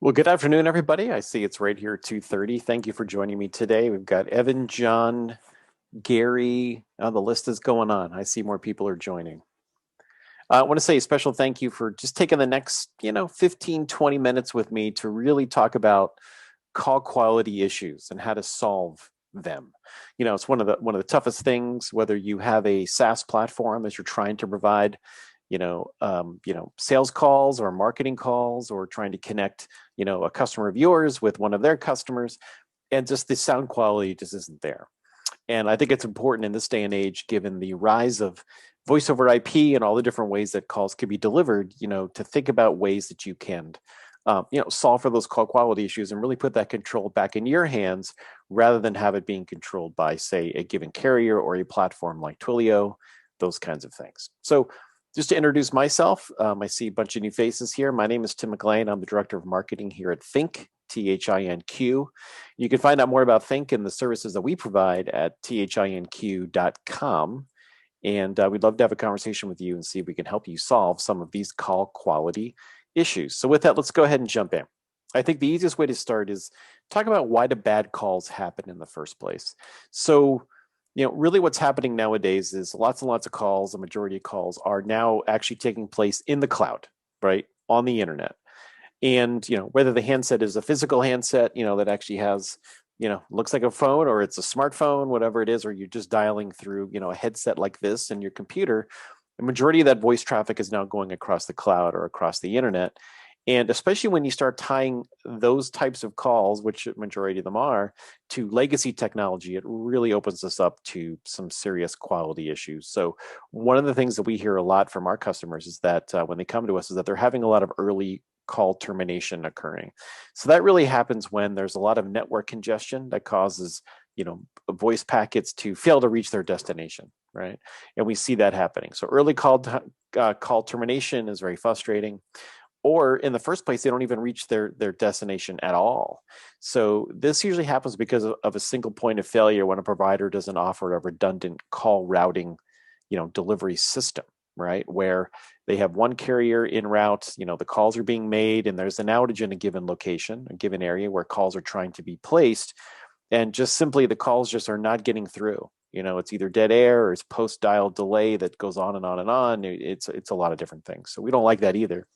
Well, good afternoon, everybody. I see it's right here, 2:30. Thank you for joining me today. We've got Evan, John, Gary. The list is going on. I see more people are joining. I want to say a special thank you for just taking the next, 15, 20 minutes with me to really talk about call quality issues and how to solve them. It's one of the toughest things, whether you have a SaaS platform that you're trying to provide, sales calls or marketing calls, or trying to connect, a customer of yours with one of their customers, and just the sound quality just isn't there. And I think it's important in this day and age, given the rise of voice over IP and all the different ways that calls can be delivered, to think about ways that you can, solve for those call quality issues and really put that control back in your hands rather than have it being controlled by, say, a given carrier or a platform like Twilio, those kinds of things. So just to introduce myself, I see a bunch of new faces here. My name is Tim McLean. I'm the Director of Marketing here at thinQ, THINQ. You can find out more about thinQ and the services that we provide at thinq.com. And we'd love to have a conversation with you and see if we can help you solve some of these call quality issues. So with that, let's go ahead and jump in. I think the easiest way to start is talk about why do bad calls happen in the first place. So, really what's happening nowadays is lots and lots of calls, the majority of calls are now actually taking place in the cloud, right? On the internet. And, whether the handset is a physical handset, that actually has, looks like a phone, or it's a smartphone, whatever it is, or you're just dialing through, a headset like this in your computer, the majority of that voice traffic is now going across the cloud or across the internet. And especially when you start tying those types of calls, which the majority of them are, to legacy technology, it really opens us up to some serious quality issues. So one of the things that we hear a lot from our customers is that when they come to us is that they're having a lot of early call termination occurring. So that really happens when there's a lot of network congestion that causes, voice packets to fail to reach their destination, right? And we see that happening. So early call termination is very frustrating, or in the first place, they don't even reach their destination at all. So this usually happens because of a single point of failure when a provider doesn't offer a redundant call routing, delivery system, right? Where they have one carrier en route, the calls are being made, and there's an outage in a given location, a given area where calls are trying to be placed, and just simply the calls just are not getting through. It's either dead air or it's post dial delay that goes on and on and on. It's a lot of different things. So we don't like that either.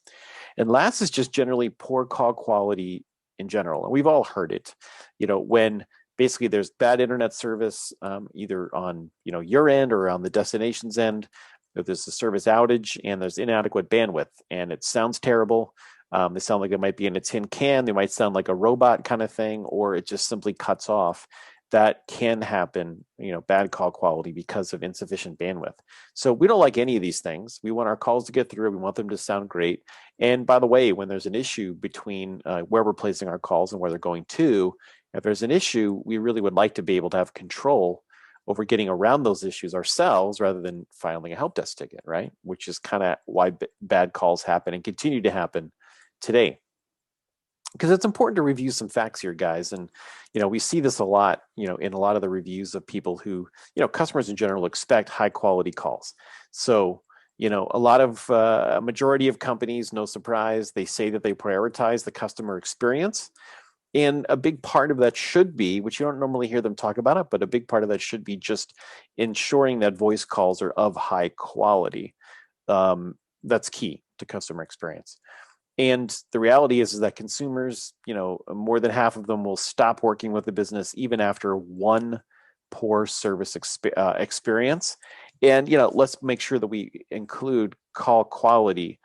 And last is just generally poor call quality in general. And we've all heard it, when basically there's bad internet service, either on, your end or on the destination's end. If there's a service outage and there's inadequate bandwidth and it sounds terrible, they sound like it might be in a tin can. They might sound like a robot kind of thing, or it just simply cuts off. That can happen, bad call quality because of insufficient bandwidth. So we don't like any of these things. We want our calls to get through. We want them to sound great. And by the way, when there's an issue between where we're placing our calls and where they're going to, if there's an issue, we really would like to be able to have control over getting around those issues ourselves rather than filing a help desk ticket, right? Which is kind of why bad calls happen and continue to happen today. Because it's important to review some facts here, guys. And, we see this a lot, in a lot of the reviews of people who, customers in general expect high quality calls. So, a lot of a majority of companies, no surprise, they say that they prioritize the customer experience. And a big part of that should be, which you don't normally hear them talk about it, but a big part of that should be just ensuring that voice calls are of high quality. That's key to customer experience. And the reality is that consumers, more than half of them will stop working with the business even after one poor service experience. And, let's make sure that we include call quality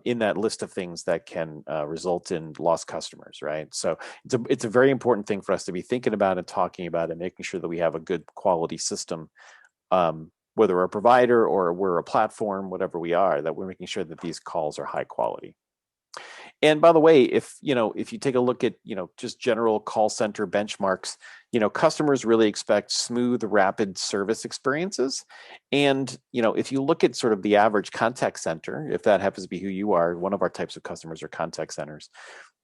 in that list of things that can result in lost customers, right? So it's a very important thing for us to be thinking about and talking about and making sure that we have a good quality system, whether we're a provider or we're a platform, whatever we are, that we're making sure that these calls are high quality. And by the way, if you take a look at, just general call center benchmarks, customers really expect smooth, rapid service experiences. And, if you look at sort of the average contact center, if that happens to be who you are, one of our types of customers are contact centers,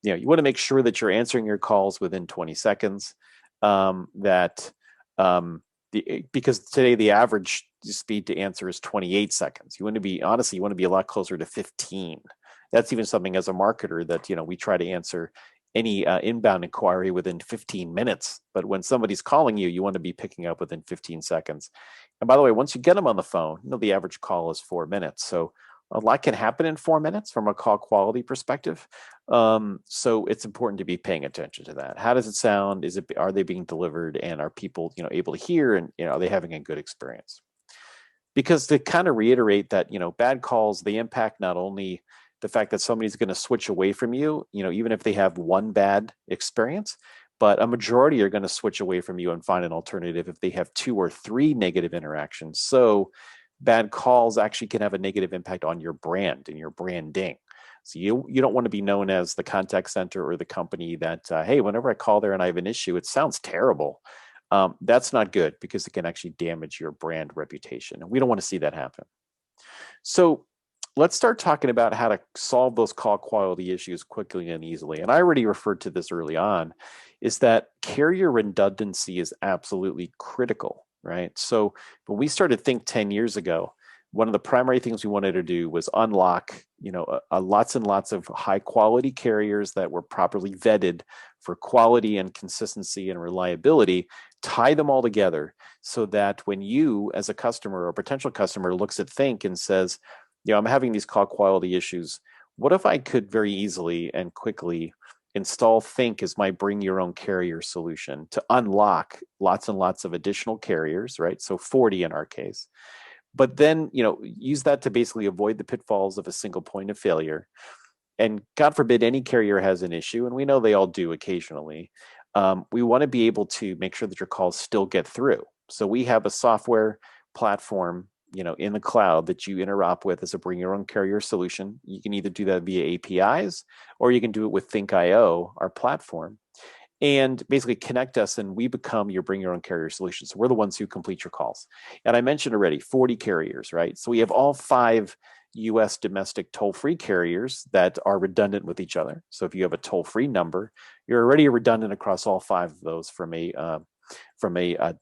you want to make sure that you're answering your calls within 20 seconds, because today the average speed to answer is 28 seconds. You want to be a lot closer to 15. That's even something as a marketer that, we try to answer any inbound inquiry within 15 minutes. But when somebody's calling you, you want to be picking up within 15 seconds. And by the way, once you get them on the phone, the average call is 4 minutes. So a lot can happen in 4 minutes from a call quality perspective. So it's important to be paying attention to that. How does it sound? Are they being delivered, and are people, able to hear, and, are they having a good experience? Because to kind of reiterate that, bad calls, they impact not only the fact that somebody's going to switch away from you, even if they have one bad experience, but a majority are going to switch away from you and find an alternative if they have 2 or 3 negative interactions. So bad calls actually can have a negative impact on your brand and your branding. So you don't want to be known as the contact center or the company that, hey, whenever I call there and I have an issue, it sounds terrible. That's not good, because it can actually damage your brand reputation. And we don't want to see that happen. So let's start talking about how to solve those call quality issues quickly and easily. And I already referred to this early on, is that carrier redundancy is absolutely critical, right? So when we started thinQ 10 years ago, one of the primary things we wanted to do was unlock, lots and lots of high quality carriers that were properly vetted for quality and consistency and reliability, tie them all together so that when you, as a customer or potential customer, looks at thinQ and says, I'm having these call quality issues, what if I could very easily and quickly install thinQ as my bring your own carrier solution to unlock lots and lots of additional carriers, right? So 40 in our case. But then, use that to basically avoid the pitfalls of a single point of failure. And God forbid any carrier has an issue, and we know they all do occasionally. We want to be able to make sure that your calls still get through. So we have a software platform, in the cloud that you interop with as a bring your own carrier solution. You can either do that via APIs, or you can do it with thinQ.io, our platform, and basically connect us, and we become your bring your own carrier solution. So we're the ones who complete your calls. And I mentioned already 40 carriers, right? So we have all 5 US domestic toll-free carriers that are redundant with each other. So if you have a toll-free number, you're already redundant across all 5 of those from a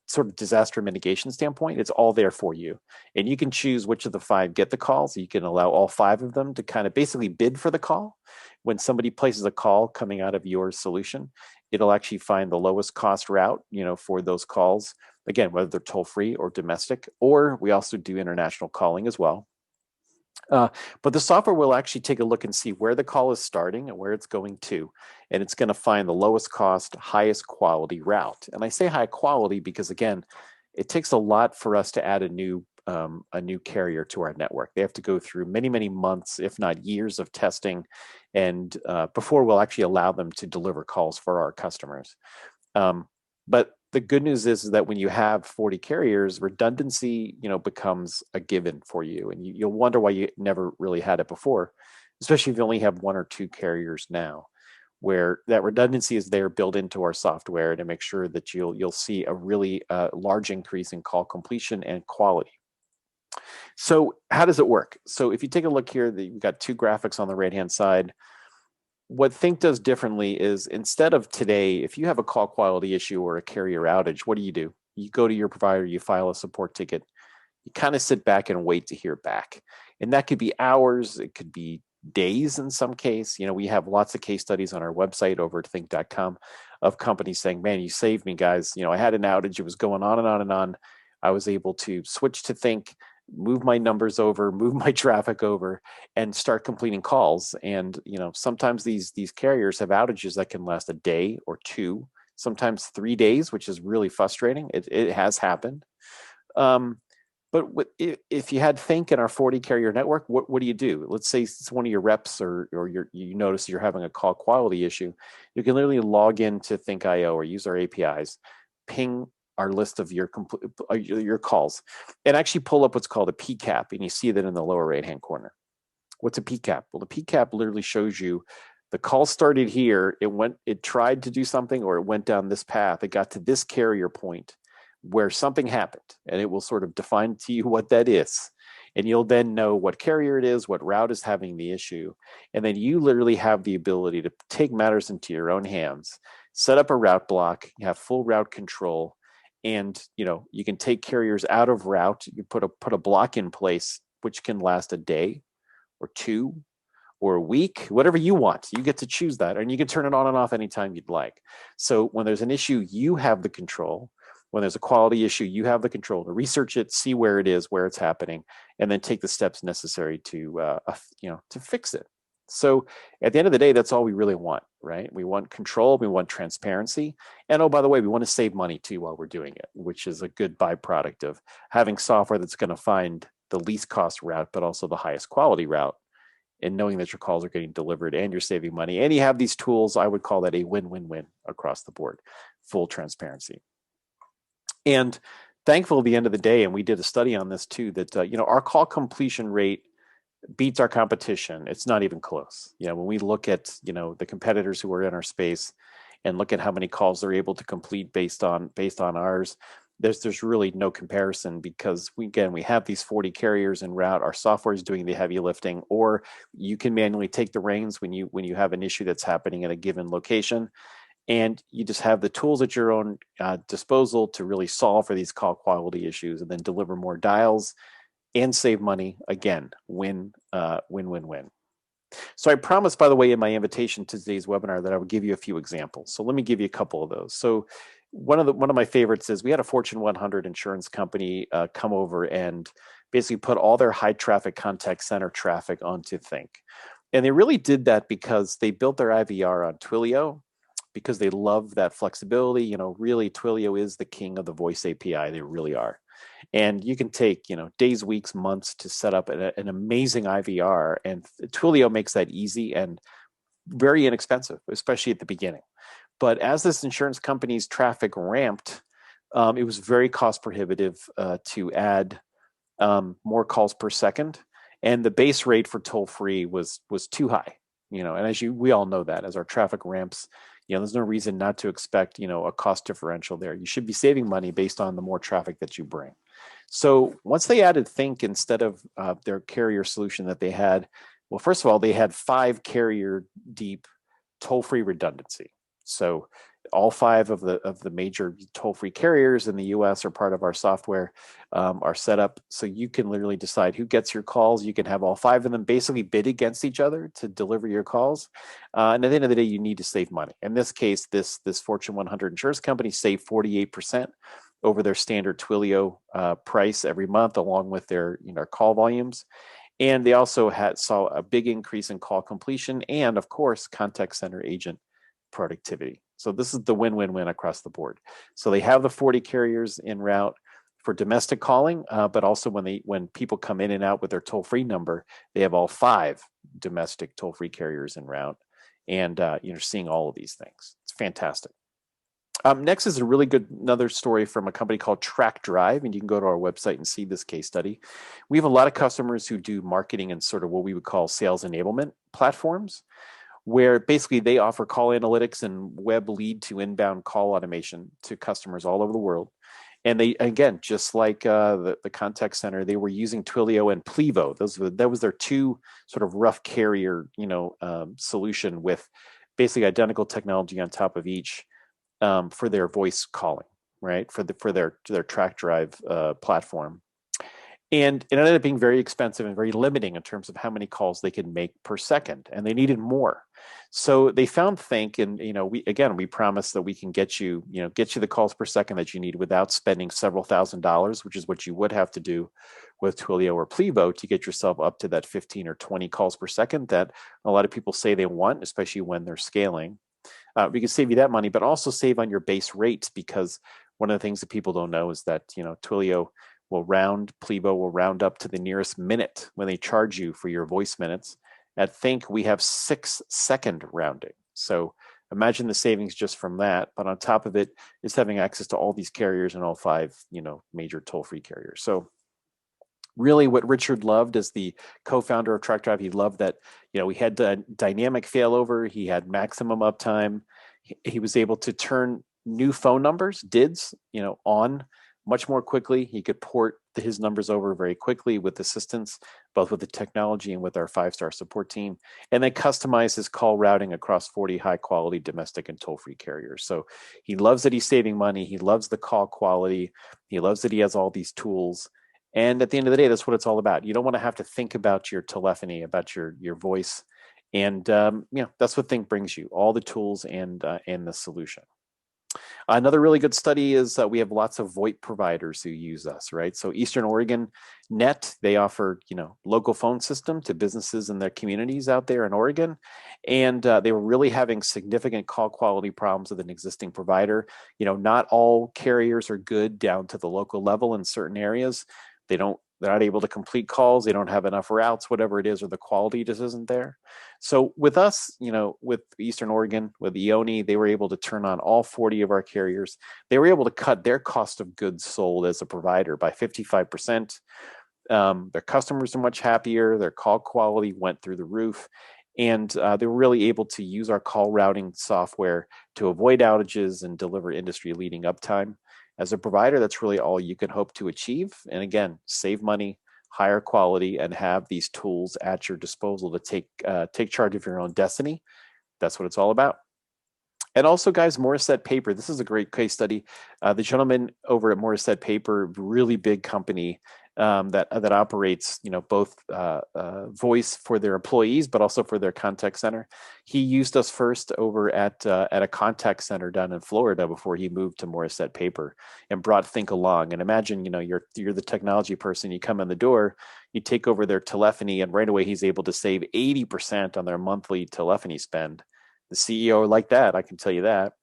sort of disaster mitigation standpoint. It's all there for you. And you can choose which of the 5 get the calls. You can allow all 5 of them to kind of basically bid for the call. When somebody places a call coming out of your solution, it'll actually find the lowest cost route, for those calls. Again, whether they're toll free or domestic, or we also do international calling as well. But the software will actually take a look and see where the call is starting and where it's going to, and it's going to find the lowest cost, highest quality route. And I say high quality because, again, it takes a lot for us to add a new carrier to our network. They have to go through many, many months, if not years, of testing, and before we'll actually allow them to deliver calls for our customers. But the good news is that when you have 40 carriers, redundancy, becomes a given for you, and you'll wonder why you never really had it before, especially if you only have 1 or 2 carriers now, where that redundancy is there built into our software to make sure that you'll see a really large increase in call completion and quality. So how does it work? So if you take a look here, you've got 2 graphics on the right-hand side. What thinQ does differently is, instead of today, if you have a call quality issue or a carrier outage, what do? You go to your provider, you file a support ticket, you kind of sit back and wait to hear back. And that could be hours, it could be days in some case. We have lots of case studies on our website over at thinQ.com of companies saying, man, you saved me, guys. I had an outage, it was going on and on and on. I was able to switch to thinQ, move my numbers over, move my traffic over, and start completing calls. And sometimes these carriers have outages that can last a day or 2, sometimes 3 days, which is really frustrating. It has happened. But if you had thinQ in our 40 carrier network, what do you do? Let's say it's one of your reps, or you notice you're having a call quality issue. You can literally log into thinQ.io or use our APIs, ping our list of your calls, and actually pull up what's called a PCAP, and you see that in the lower right-hand corner. What's a PCAP? Well, the PCAP literally shows you the call started here, it tried to do something, or it went down this path, it got to this carrier point where something happened, and it will sort of define to you what that is. And you'll then know what carrier it is, what route is having the issue. And then you literally have the ability to take matters into your own hands, set up a route block, you have full route control, and you can take carriers out of route. You put a block in place which can last a day or 2 or a week, whatever you want. You get to choose that, and you can turn it on and off anytime you'd like. So when there's an issue, you have the control. When there's a quality issue, you have the control to research it, see where it is, where it's happening, and then take the steps necessary to to fix it. So at the end of the day, that's all we really want, right? We want control, we want transparency, and oh, by the way, we want to save money too while we're doing it, which is a good byproduct of having software that's going to find the least cost route, but also the highest quality route, and knowing that your calls are getting delivered and you're saving money. And you have these tools, I would call that a win-win-win across the board, full transparency. And thankful at the end of the day, and we did a study on this too, that our call completion rate beats our competition. It's not even close. When we look at the competitors who are in our space and look at how many calls they're able to complete based on ours, there's really no comparison, because we have these 40 carriers en route. Our software is doing the heavy lifting, or you can manually take the reins when you have an issue that's happening at a given location, and you just have the tools at your own disposal to really solve for these call quality issues and then deliver more dials and save money. Again, win, win, win, win. So I promised, by the way, in my invitation to today's webinar that I would give you a few examples. So let me give you a couple of those. So one of my favorites is we had a Fortune 100 insurance company come over and basically put all their high traffic contact center traffic onto thinQ. And they really did that because they built their IVR on Twilio, because they love that flexibility. Really, Twilio is the king of the voice API. They really are. And you can take, days, weeks, months to set up an amazing IVR. And Twilio makes that easy and very inexpensive, especially at the beginning. But as this insurance company's traffic ramped, it was very cost prohibitive to add more calls per second. And the base rate for toll free was too high. And as we all know that as our traffic ramps, there's no reason not to expect, a cost differential there. You should be saving money based on the more traffic that you bring. So once they added thinQ instead of their carrier solution that they had, well, first of all, they had 5 carrier deep toll-free redundancy. So all 5 of the major toll-free carriers in the US are part of our software, are set up so you can literally decide who gets your calls. You can have all 5 of them basically bid against each other to deliver your calls. And at the end of the day, you need to save money. In this case, this Fortune 100 insurance company saved 48% over their standard Twilio price every month, along with their call volumes. And they also saw a big increase in call completion and, of course, contact center agent productivity. So this is the win-win-win across the board. So they have the 40 carriers en route for domestic calling, but also when people come in and out with their toll-free number, they have all 5 domestic toll-free carriers en route, and seeing all of these things. It's fantastic. Next is a really good another story from a company called TrackDrive, and you can go to our website and see this case study. We have a lot of customers who do marketing and sort of what we would call sales enablement platforms, where basically they offer call analytics and web lead to inbound call automation to customers all over the world. And they, again, just like the contact center, they were using Twilio and Plivo. That was their 2 sort of rough carrier, solution with basically identical technology on top of each for their voice calling, right? For their TrackDrive platform. And it ended up being very expensive and very limiting in terms of how many calls they could make per second, and they needed more. So they found thinQ, and we promise that we can get you the calls per second that you need without spending several $1,000s, which is what you would have to do with Twilio or Plivo to get yourself up to that 15 or 20 calls per second that a lot of people say they want, especially when they're scaling. We can save you that money, but also save on your base rates, because one of the things that people don't know is that Plivo will round up to the nearest minute when they charge you for your voice minutes. At thinQ, we have 6-second rounding. So imagine the savings just from that. But on top of it is having access to all these carriers and all 5, major toll-free carriers. So really what Richard loved as the co-founder of TrackDrive, he loved that, we had dynamic failover. He had maximum uptime. He was able to turn new phone numbers, DIDs, on much more quickly. He could port his numbers over very quickly with assistance, both with the technology and with our 5-star support team, and then customize his call routing across 40 high-quality domestic and toll-free carriers. So he loves that he's saving money. He loves the call quality. He loves that he has all these tools. And at the end of the day, that's what it's all about. You don't want to have to think about your telephony, about your voice And that's what thinQ brings you, all the tools and the solution. Another really good study is we have lots of Voip providers who use us, right? So Eastern Oregon Net, they offer, local phone system to businesses in their communities out there in Oregon. And they were really having significant call quality problems with an existing provider. Not all carriers are good down to the local level in certain areas. They're not able to complete calls. They don't have enough routes, whatever it is, or the quality just isn't there. So with us, with Eastern Oregon, with EONI, they were able to turn on all 40 of our carriers. They were able to cut their cost of goods sold as a provider by 55%. Their customers are much happier. Their call quality went through the roof. And they were really able to use our call routing software to avoid outages and deliver industry-leading uptime. As a provider, that's really all you can hope to achieve. And again, save money, higher quality, and have these tools at your disposal to take charge of your own destiny. That's what it's all about. And also, guys, Morissette Paper. This is a great case study. The gentleman over at Morissette Paper, really big company that operates, both voice for their employees, but also for their contact center. He used us first over at a contact center down in Florida before he moved to Morissette Paper and brought thinQ along. And imagine, you're the technology person. You come in the door, you take over their telephony, and right away he's able to save 80% on their monthly telephony spend. The CEO like that, I can tell you that.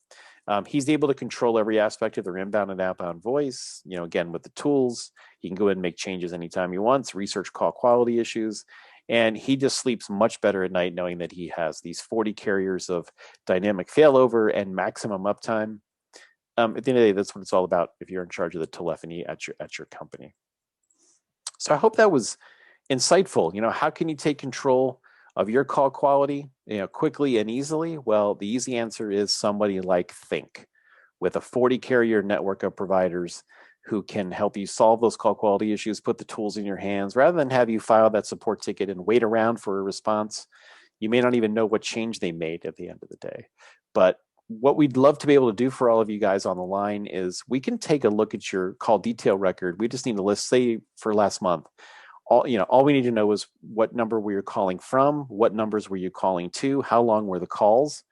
He's able to control every aspect of their inbound and outbound voice. Again, with the tools, he can go ahead and make changes anytime he wants, research call quality issues, and he just sleeps much better at night knowing that he has these 40 carriers of dynamic failover and maximum uptime. At the end of the day, that's what it's all about if you're in charge of the telephony at your company. So I hope that was insightful. How can you take control of your call quality, quickly and easily? Well, the easy answer is somebody like thinQ, with a 40 carrier network of providers who can help you solve those call quality issues, put the tools in your hands, rather than have you file that support ticket and wait around for a response. You may not even know what change they made at the end of the day. But what we'd love to be able to do for all of you guys on the line is we can take a look at your call detail record. We just need to list, say, for last month. All we need to know is what number were you calling from, what numbers were you calling to, how long were the calls.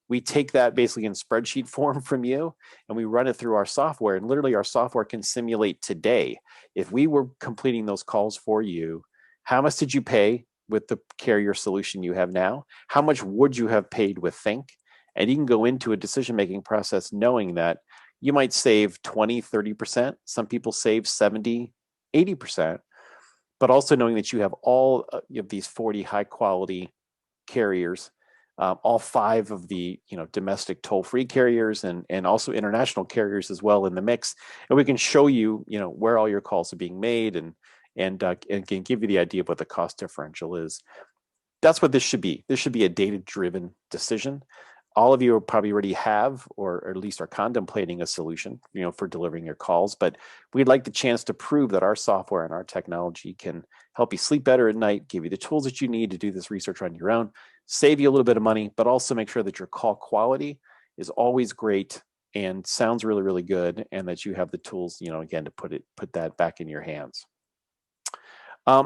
We take that basically in spreadsheet form from you, and we run it through our software. And literally, our software can simulate today. If we were completing those calls for you, how much did you pay with the carrier solution you have now? How much would you have paid with thinQ? And you can go into a decision-making process knowing that you might save 20, 30%. Some people save 70, 80%. But also knowing that you have all of these 40 high-quality carriers, all 5 of the domestic toll-free carriers, and also international carriers as well in the mix, and we can show you where all your calls are being made, and can give you the idea of what the cost differential is. That's what this should be. This should be a data-driven decision. All of you probably already have, or at least are contemplating a solution, for delivering your calls. But we'd like the chance to prove that our software and our technology can help you sleep better at night, give you the tools that you need to do this research on your own, save you a little bit of money, but also make sure that your call quality is always great and sounds really, really good, and that you have the tools, again, to put that back in your hands.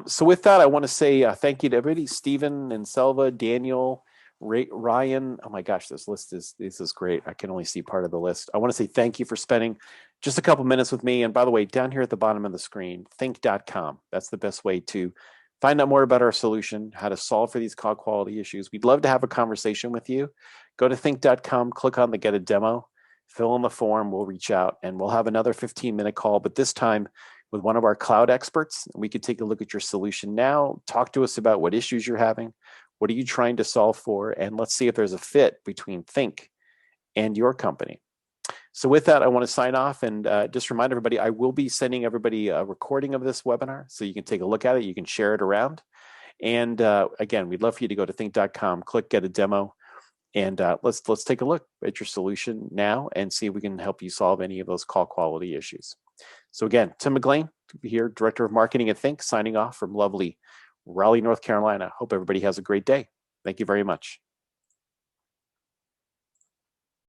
So with that, I want to say thank you to everybody: Stephen and Selva, Daniel, Ryan. Oh my gosh, this list is great. I can only see part of the list. I want to say thank you for spending just a couple minutes with me. And by the way, down here at the bottom of the screen, thinQ.com. That's the best way to find out more about our solution, how to solve for these call quality issues. We'd love to have a conversation with you. Go to thinQ.com, click on the Get a Demo, fill in the form, we'll reach out, and we'll have another 15-minute call, but this time with one of our cloud experts. We could take a look at your solution now, talk to us about what issues you're having, what are you trying to solve for, and let's see if there's a fit between thinQ and your company. So with that, I want to sign off and just remind everybody, I will be sending everybody a recording of this webinar so you can take a look at it. You can share it around. And again, we'd love for you to go to thinQ.com, click Get a Demo, and let's take a look at your solution now and see if we can help you solve any of those call quality issues. So again, Tim McLean here, Director of Marketing at thinQ, signing off from lovely Raleigh, North Carolina. Hope everybody has a great day. Thank you very much.